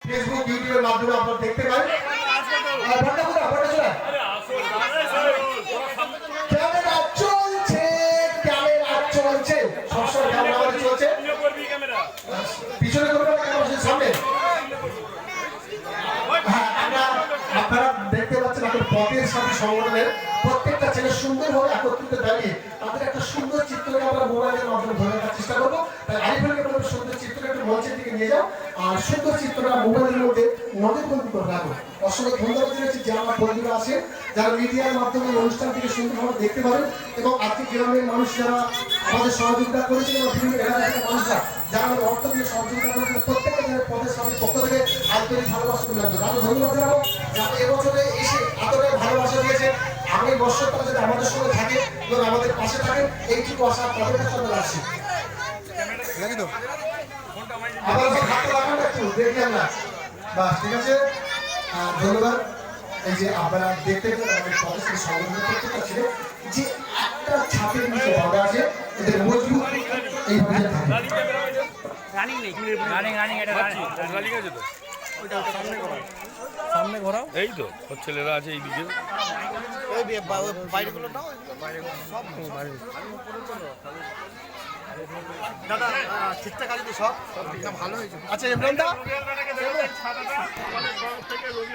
Facebook ইউটিউবের মাধ্যমে আপনারা দেখতে পারেন। ক্যামেরা চলছে, ক্যামেরা চলছে, সবসময় ক্যামেরা চলছে। পিছনে করবেন না, সামনে। আপনারা দেখতে পাচ্ছেন আপনার পথের সাথে সংগঠনের প্রত্যেকটা ছেলে সুন্দরভাবে একত্রিত দাঁড়িয়ে তাদের একটা সুন্দর চিত্রকে আমরা মোবাইলের মাধ্যমে ধরে রাখার চেষ্টা করবো। তাই আরিফুলকে বলবো সুন্দর চিত্রটা একটু মঞ্চের দিকে নিয়ে যাও, আর সুন্দর চিত্রটা মোবাইলের মধ্যে নজরবন্দি করে রাখো। অসংখ্য ধন্যবাদ জানাচ্ছি যারা আমার বন্ধুরা আছে, যারা মিডিয়ার মাধ্যমে অনুষ্ঠান থেকে সুন্দরভাবে দেখতে পারেন, এবং আজকে গ্রামের মানুষ যারা আমাদের সহযোগিতা করেছেন এবং বিভিন্ন এলাকা থেকে মানুষরা যারা আমাদের অর্থ দিয়ে সহযোগিতা করেছেন, প্রত্যেকটা পদের সাথে পক্ষ থেকে আন্তরিক ভালোবাসা তুলে রাখবেন। আমরা ধন্যবাদ জানাবো যারা এবছরে এসে আদরের ভালোবাসা দিয়েছে। আগামী বছরটা যদি আমাদের সঙ্গে থাকে এবং আমাদের পাশে থাকেন, এইটুকু আশা তাদের কাছে আমরা রাখছি। আপনারা সব হাতে লাগান একটু দেখি আমরা, বাস ঠিক আছে। ধন্যবাদ। এই যে আপনারা দেখতে পেলেন আমাদের পদের সংগঠনের প্রত্যেকটা ছিল যে একটা ছাপের নিচে বাঁধা আছে, এদের মজবুত এইভাবে থাকে। রানিং নেই, রানিং এটা রানিং আছে তো, ওইটা সামনে ঘোরাও। এই তো ওর ছেলেরা আছে এইদিকে, ওই বাইরেগুলো নাও, বাইরে সব বাইরে। দাদা ঠিকঠাক আছে তো সব? ভালো হয়েছে। আচ্ছা ইমরান দা